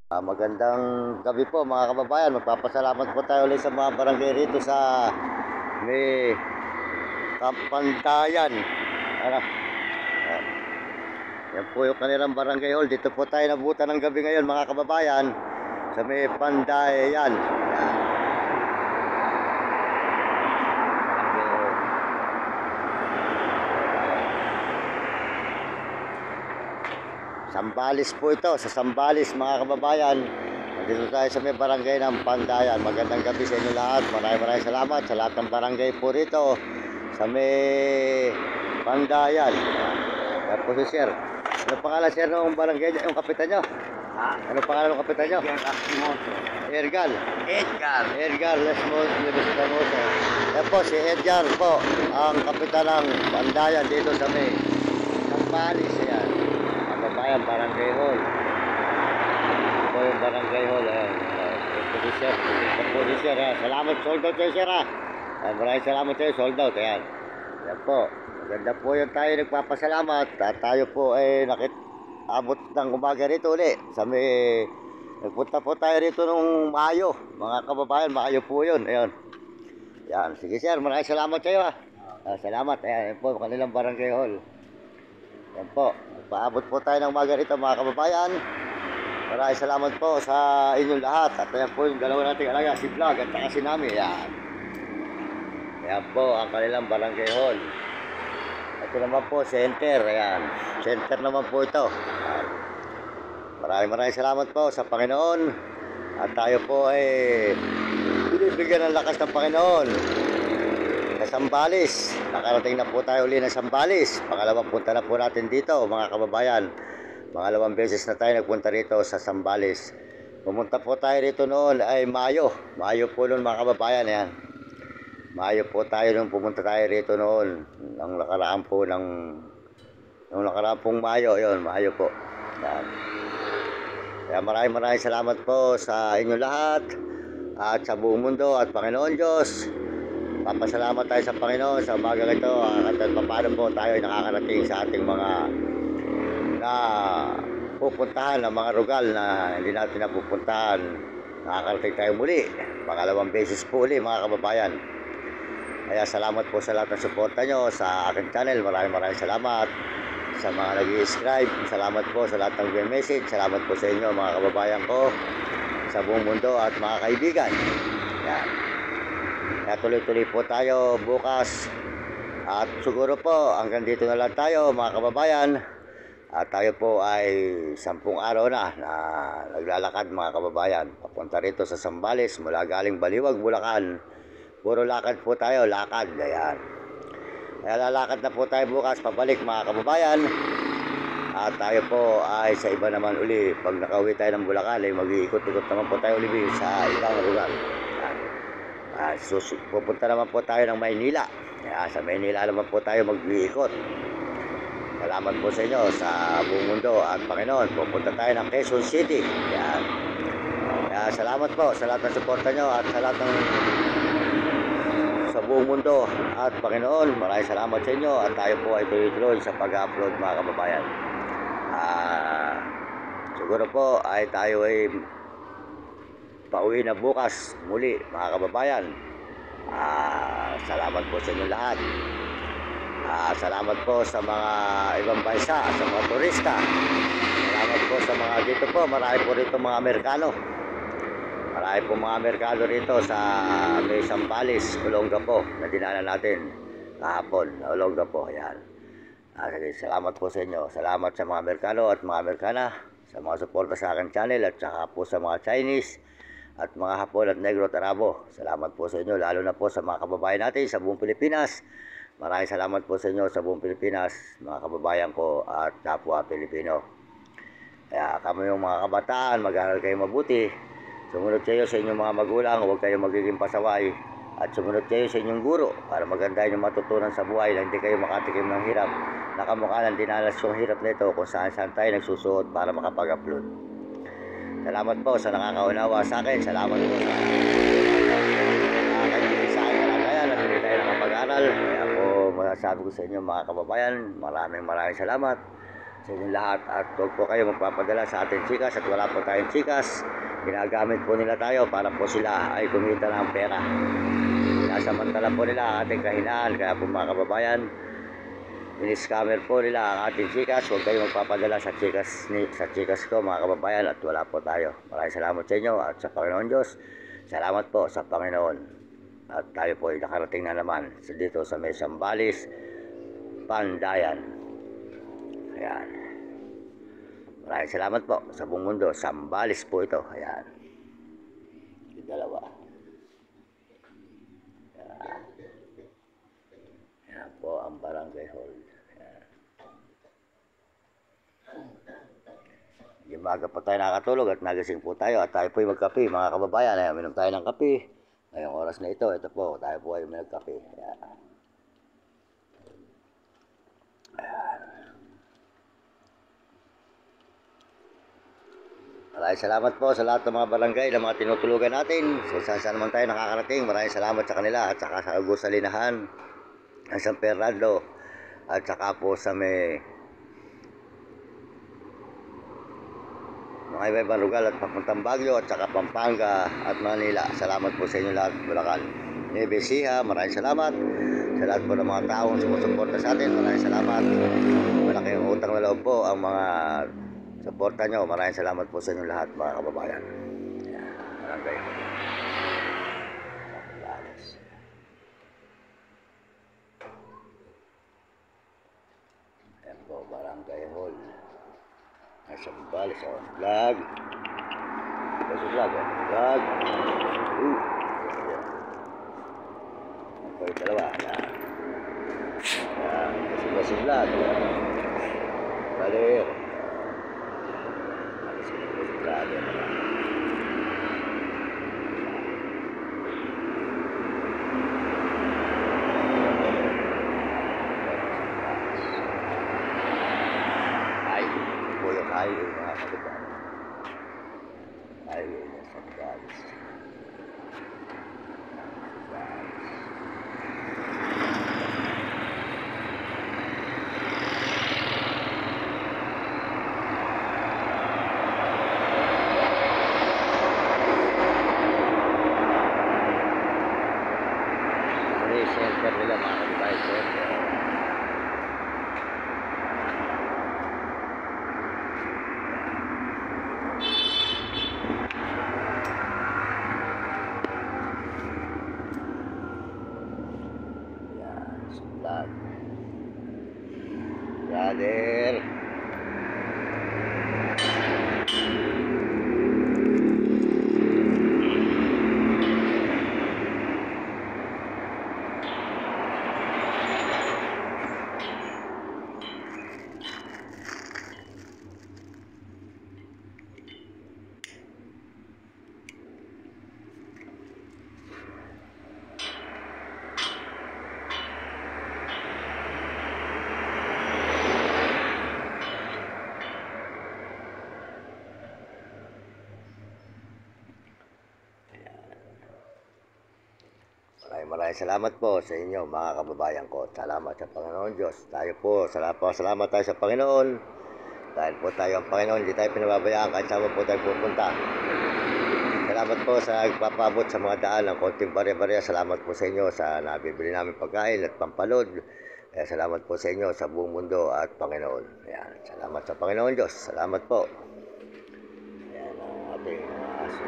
Magandang gabi po mga kababayan. Magpapasalamat po tayo ulit sa mga barangay rito sa may Kampantayan. Ano? Ah, Yan po yung kanilang barangay hall. Dito po tayo nabutan ng gabi ngayon mga kababayan sa may Pandayan. Sambales po ito, sa Sambales mga kababayan. Dito tayo sa may barangay ng Pandayan. Magandang gabi sa inyo lahat. Maraming salamat sa lahat ng barangay po rito sa may Pandayan. Yan po si Sir. Ano pangalan Sir ng barangay niyo? Yung kapitan nyo? Ano pangalan ng kapitan nyo? Edgar. Edgar Lesmoso. Yan po si Edgar po, ang kapitan ng Pandayan dito sa may Sambales. Yan. Kababayan, barangay hall. Ito yung barangay hall. Sir. Salamat, sold out kayo, Sir. Maraming salamat kayo, sold out. Ayan. Yan po. Maganda po yung tayo nagpapasalamat. At tayo po ay abot ng umaga rito ulit. Nagpunta po tayo rito nung Mayo. Mga kababayan, Mayo po yun. Ayan. Yan. Sige, Sir. Maraming salamat kayo. Salamat. Ayan. Yan po, kanilang barangay hall. Yan po. Paabot po tayo ng umaga rito mga kababayan. Maraming salamat po sa inyong lahat. At yan po yung dalawa nating alaga, si Vlog at saka si Nami. Yan. Yan po ang kanilang barangay hall. Ito naman po, center. Ayan. Center naman po ito. Yan. Maraming salamat po sa Panginoon. At tayo po ay binibigyan ng lakas ng Panginoon. Sa Sambales, nakarating na po tayo uli ng Sambales. Pangalawang punta na po natin dito mga kababayan. Pangalawang beses na tayo nagpunta rito sa Sambales. Pumunta po tayo rito noon ay Mayo. Mayo po noon mga kababayan. Yan. Mayo po tayo noon, pumunta tayo rito noon. Nung nakaraan pong Mayo. Yun, Mayo po. Yan. Kaya maraming salamat po sa inyo lahat. At sa buong mundo at Panginoon Diyos. Papasalamat tayo sa Panginoon sa umaga ito at paano po tayo nakakarating sa ating mga na pupuntahan ng mga rugal na hindi natin napupuntahan. Nakakarating tayo muli. Pangalawang beses po uli mga kababayan. Kaya salamat po sa lahat ng suporta nyo sa aking channel. Maraming salamat sa mga nag-i-subscribe. Salamat po sa lahat ng message. Salamat po sa inyo mga kababayan ko sa buong mundo at mga kaibigan. Yan. Kaya tuloy-tuloy po tayo bukas. At siguro po hanggang dito na lang tayo mga kababayan. At tayo po ay 10 araw na naglalakad mga kababayan. Papunta rito sa Sambales mula galing Baliwag, Bulacan. Puro lakad po tayo, lakad. Ayan. Kaya lalakad na po tayo bukas pabalik mga kababayan. At tayo po ay sa iba naman uli. Pag nakauwi tayo ng Bulacan ay mag-iikot-ikot naman po tayo uli sa ibang lugar. Pupunta naman po tayo ng Maynila. Sa Maynila naman po tayo mag-iikot. Salamat po sa inyo sa buong mundo at Panginoon. Pupunta tayo ng Quezon City. Yan. Salamat po sa lahat ng suporta nyo at sa lahat ng sa buong mundo at Panginoon. Maraming salamat sa inyo at tayo po ay tuloy-tuloy sa pag-upload mga kababayan. Siguro po ay tayo ay pauwi na bukas muli mga kababayan. Salamat po sa inyo lahat. Salamat po sa mga ibang bansa, sa mga turista. Salamat po sa mga dito po. Marami po rito mga Amerikano. Marami po mga Amerikano rito sa may Sambales, Olongapo na dinala natin kahapon. Olongapo, yan. Salamat po sa inyo. Salamat sa mga Amerikano at mga Amerikana sa mga suporta sa aking channel at saka po sa mga Chinese at mga Hapon at Negro at Arabo. Salamat po sa inyo, lalo na po sa mga kababayan natin sa buong Pilipinas. Maraming salamat po sa inyo sa buong Pilipinas, mga kababayan ko at kapwa Pilipino. Kaya kami yung mga kabataan, mag-aaral kayo mabuti. Sumunod kayo sa inyong mga magulang, huwag kayo magiging pasaway. At sumunod kayo sa inyong guro para maganda yung matutunan sa buhay na hindi kayo makatikim ng hirap. Nakamukha ng dinanas yung hirap nito kung saan-saan tayo nagsusuot para makapag-upload. Salamat po sa nakakaunawa sa akin. Salamat po sa nakakaibigan sa akin. Kaya natuloy tayo nakapag-aral. Kaya po masasabi ko sa inyo mga kababayan, maraming salamat sa inyong lahat. At huwag po kayo magpapadala sa ating chikas at wala po tayong chikas. Ginagamit po nila tayo para po sila ay kumita ng pera. Sinasamantala po nila ang ating kahinaan. Kaya po mga kababayan, in-scammer po nila ang ating chikas. Huwag kayo magpapadala sa chikas ko mga kababayan at wala po tayo. Maraming salamat sa inyo at sa Panginoon Diyos. Salamat po sa Panginoon. At tayo po ay nakarating na naman dito sa may Zambales, Pandayan. Ayan. Maraming salamat po sa buong mundo. Zambales po ito. Ayan. Yung dalawa. Ayan. Ayan po ang barangay hall. Yung maga pa tayo nakatulog at nagising po tayo at tayo po ay magkape mga kababayan. Ayan, minom tayo ng kape. Ngayong oras na ito po, tayo po ay magkape. Ayan. Ayan. Maraming salamat po sa lahat ng mga barangay na mga tinutulugan natin. So, saan naman tayo nakakarating. Maraming salamat sa kanila at saka sa Agusalinahan, ang San Fernando at saka po sa may mga iba-ibang lugar at papuntang Baguio at saka Pampanga at Manila. Salamat po sa inyo lahat, Bulacan, Nueva Ecija. Maraming salamat sa lahat po ng mga taong sumusuporta sa atin. Maraming salamat. Malaking utang na loob po ang mga suporta nyo. Maraming salamat po sa inyo lahat mga kababayan. Barangay ayan po, Barangay Hall. Nasa Zambales, vlog. Nasa vlog, vlog. Ako yung dalawa. Nasa vlog. Balir. Highway mga kababayan. Highway na Zambales. Ano yung center nila mga kababayan? Center. Vlog. Brother. Maraming salamat po sa inyo mga kababayan ko. Salamat sa Panginoon Diyos. Tayo po, salamat tayo sa Panginoon. Dahil po tayo ang Panginoon, hindi tayo pinababayaan kahit saan po tayo pupunta. Salamat po sa nagpapabot sa mga daan ng konting barya-barya. Salamat po sa inyo sa nabibili namin pagkain at pampalod. Salamat po sa inyo sa buong mundo at Panginoon. Ayan, salamat sa Panginoon Diyos. Salamat po. Ayan ang ating mga aso.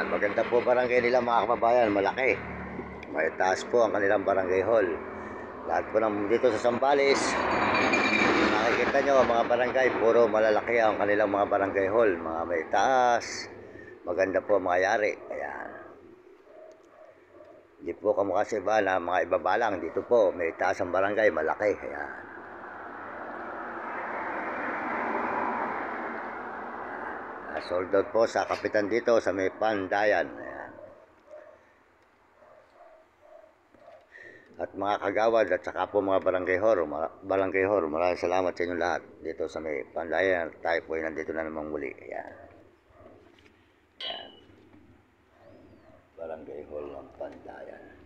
Maganda po barangay nila mga kababayan, malaki. May taas po ang kanilang barangay hall. Lahat po ng dito sa Zambales, makikita nyo ang mga barangay, puro malalaki ang kanilang mga barangay hall. Mga may taas, maganda po mga yari. Ayan. Hindi po kamukha sa iba na mga ibaba lang. Dito po, may taas ang barangay, malaki. Ayan. Sold out po sa kapitan dito sa may Pandayan. Ayan. at mga kagawad at saka po mga barangay hall, maraming salamat sa inyong lahat dito sa may Pandayan. Tayo po ay nandito na namang muli. Yan. Yan. Barangay hall ng Pandayan.